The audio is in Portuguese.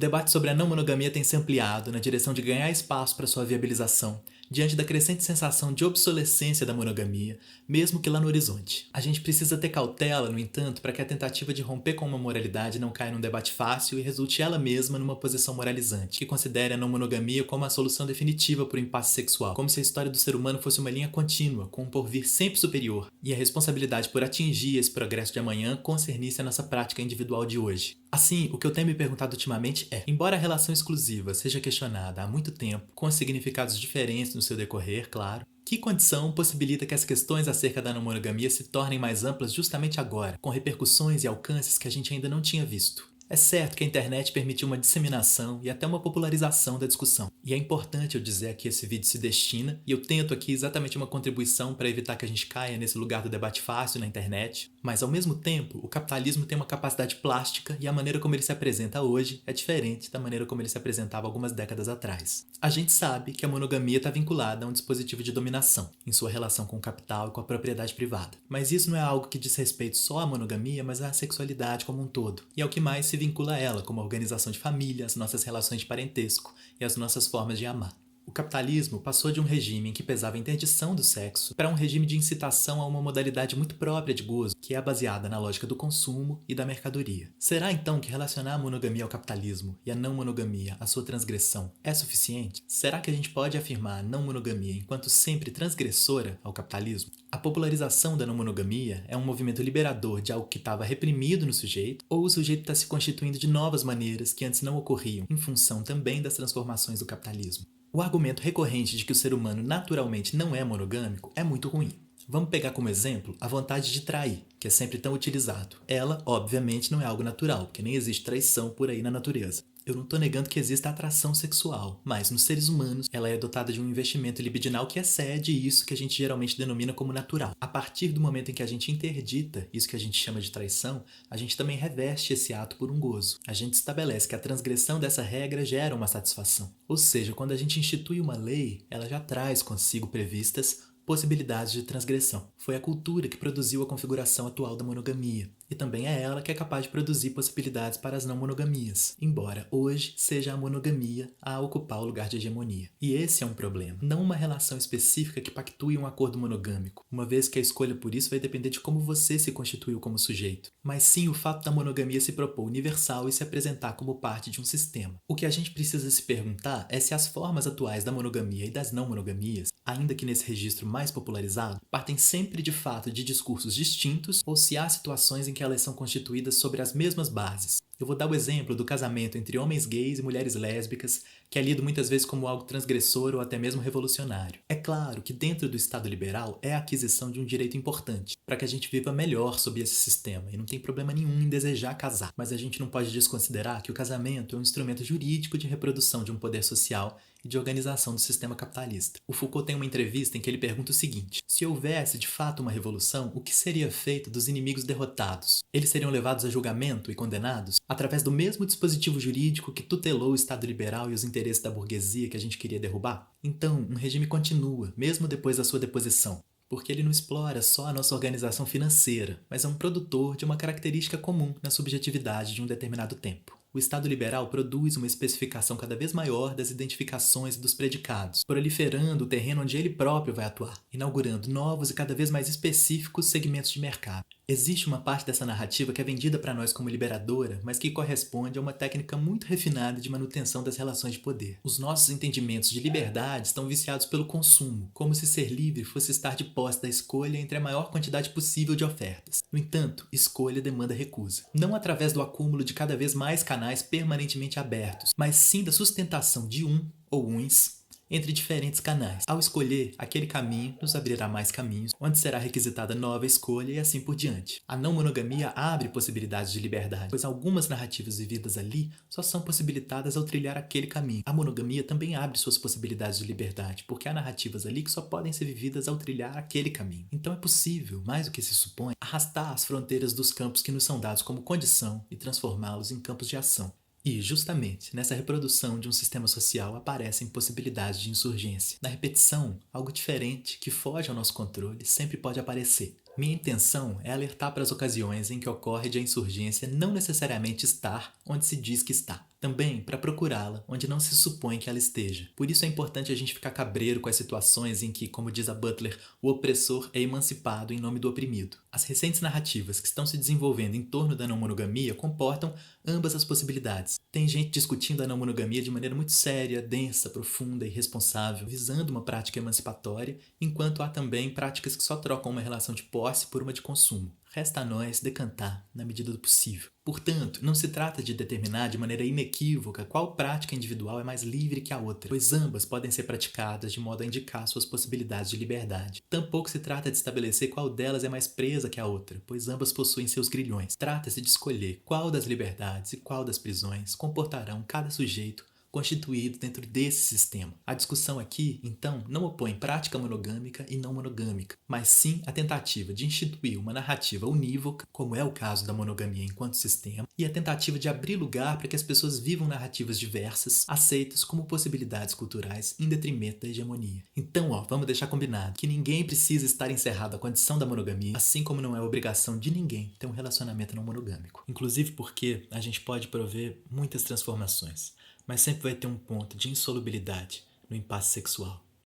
debate sobre a não monogamia tem se ampliado na direção de ganhar espaço para sua viabilização, diante da crescente sensação de obsolescência da monogamia, mesmo que lá no horizonte. A gente precisa ter cautela, no entanto, para que a tentativa de romper com uma moralidade não caia num debate fácil e resulte ela mesma numa posição moralizante, que considere a não monogamia como a solução definitiva para o impasse sexual, como se a história do ser humano fosse uma linha contínua, com um porvir sempre superior, e a responsabilidade por atingir esse progresso de amanhã concernisse a nossa prática individual de hoje. Assim, o que eu tenho me perguntado ultimamente é, embora a relação exclusiva seja questionada há muito tempo, com significados diferentes no seu decorrer, claro, que condição possibilita que as questões acerca da não monogamia se tornem mais amplas justamente agora, com repercussões e alcances que a gente ainda não tinha visto? É certo que a internet permitiu uma disseminação e até uma popularização da discussão. E é importante eu dizer a que esse vídeo se destina, e eu tento aqui exatamente uma contribuição para evitar que a gente caia nesse lugar do debate fácil na internet, mas ao mesmo tempo, o capitalismo tem uma capacidade plástica e a maneira como ele se apresenta hoje é diferente da maneira como ele se apresentava algumas décadas atrás. A gente sabe que a monogamia está vinculada a um dispositivo de dominação, em sua relação com o capital e com a propriedade privada. Mas isso não é algo que diz respeito só à monogamia, mas à sexualidade como um todo, e é o que mais se vincula a ela, como a organização de família, as nossas relações de parentesco e as nossas formas de amar. O capitalismo passou de um regime em que pesava a interdição do sexo para um regime de incitação a uma modalidade muito própria de gozo, que é baseada na lógica do consumo e da mercadoria. Será então que relacionar a monogamia ao capitalismo e a não monogamia à sua transgressão é suficiente? Será que a gente pode afirmar a não monogamia enquanto sempre transgressora ao capitalismo? A popularização da não monogamia é um movimento liberador de algo que estava reprimido no sujeito, ou o sujeito está se constituindo de novas maneiras que antes não ocorriam, em função também das transformações do capitalismo? O argumento recorrente de que o ser humano naturalmente não é monogâmico é muito ruim. Vamos pegar como exemplo a vontade de trair, que é sempre tão utilizado. Ela, obviamente, não é algo natural, porque nem existe traição por aí na natureza. Eu não estou negando que exista atração sexual, mas nos seres humanos ela é dotada de um investimento libidinal que excede isso que a gente geralmente denomina como natural. A partir do momento em que a gente interdita isso que a gente chama de traição, a gente também reveste esse ato por um gozo. A gente estabelece que a transgressão dessa regra gera uma satisfação. Ou seja, quando a gente institui uma lei, ela já traz consigo previstas possibilidades de transgressão. Foi a cultura que produziu a configuração atual da monogamia, e também é ela que é capaz de produzir possibilidades para as não monogamias, embora hoje seja a monogamia a ocupar o lugar de hegemonia. E esse é um problema, não uma relação específica que pactue um acordo monogâmico, uma vez que a escolha por isso vai depender de como você se constituiu como sujeito, mas sim o fato da monogamia se propor universal e se apresentar como parte de um sistema. O que a gente precisa se perguntar é se as formas atuais da monogamia e das não monogamias, ainda que nesse registro mais popularizado, partem sempre de fato de discursos distintos ou se há situações em que elas são constituídas sobre as mesmas bases. Eu vou dar o exemplo do casamento entre homens gays e mulheres lésbicas, que é lido muitas vezes como algo transgressor ou até mesmo revolucionário. É claro que dentro do Estado liberal é a aquisição de um direito importante, para que a gente viva melhor sob esse sistema, e não tem problema nenhum em desejar casar. Mas a gente não pode desconsiderar que o casamento é um instrumento jurídico de reprodução de um poder social e de organização do sistema capitalista. O Foucault tem uma entrevista em que ele pergunta o seguinte: se houvesse de fato uma revolução, o que seria feito dos inimigos derrotados? Eles seriam levados a julgamento e condenados através do mesmo dispositivo jurídico que tutelou o Estado liberal e os interesses da burguesia que a gente queria derrubar? Então, um regime continua, mesmo depois da sua deposição, porque ele não explora só a nossa organização financeira, mas é um produtor de uma característica comum na subjetividade de um determinado tempo. O Estado liberal produz uma especificação cada vez maior das identificações e dos predicados, proliferando o terreno onde ele próprio vai atuar, inaugurando novos e cada vez mais específicos segmentos de mercado. Existe uma parte dessa narrativa que é vendida para nós como liberadora, mas que corresponde a uma técnica muito refinada de manutenção das relações de poder. Os nossos entendimentos de liberdade estão viciados pelo consumo, como se ser livre fosse estar de posse da escolha entre a maior quantidade possível de ofertas. No entanto, escolha demanda recusa. Não através do acúmulo de cada vez mais canais permanentemente abertos, mas sim da sustentação de um ou uns entre diferentes canais. Ao escolher, aquele caminho nos abrirá mais caminhos, onde será requisitada nova escolha e assim por diante. A não monogamia abre possibilidades de liberdade, pois algumas narrativas vividas ali só são possibilitadas ao trilhar aquele caminho. A monogamia também abre suas possibilidades de liberdade, porque há narrativas ali que só podem ser vividas ao trilhar aquele caminho. Então é possível, mais do que se supõe, arrastar as fronteiras dos campos que nos são dados como condição e transformá-los em campos de ação. E, justamente, nessa reprodução de um sistema social aparecem possibilidades de insurgência. Na repetição, algo diferente, que foge ao nosso controle, sempre pode aparecer. Minha intenção é alertar para as ocasiões em que ocorre de a insurgência não necessariamente estar onde se diz que está. Também para procurá-la onde não se supõe que ela esteja. Por isso é importante a gente ficar cabreiro com as situações em que, como diz a Butler, o opressor é emancipado em nome do oprimido. As recentes narrativas que estão se desenvolvendo em torno da não monogamia comportam ambas as possibilidades. Tem gente discutindo a não monogamia de maneira muito séria, densa, profunda e responsável, visando uma prática emancipatória, enquanto há também práticas que só trocam uma relação de posse por uma de consumo. Resta a nós decantar na medida do possível. Portanto, não se trata de determinar de maneira inequívoca qual prática individual é mais livre que a outra, pois ambas podem ser praticadas de modo a indicar suas possibilidades de liberdade. Tampouco se trata de estabelecer qual delas é mais presa que a outra, pois ambas possuem seus grilhões. Trata-se de escolher qual das liberdades e qual das prisões comportarão cada sujeito constituído dentro desse sistema. A discussão aqui, então, não opõe prática monogâmica e não monogâmica, mas sim a tentativa de instituir uma narrativa unívoca, como é o caso da monogamia enquanto sistema, e a tentativa de abrir lugar para que as pessoas vivam narrativas diversas, aceitas como possibilidades culturais em detrimento da hegemonia. Então, vamos deixar combinado que ninguém precisa estar encerrado à condição da monogamia, assim como não é obrigação de ninguém ter um relacionamento não monogâmico. Inclusive porque a gente pode prover muitas transformações, mas sempre vai ter um ponto de insolubilidade no impasse sexual.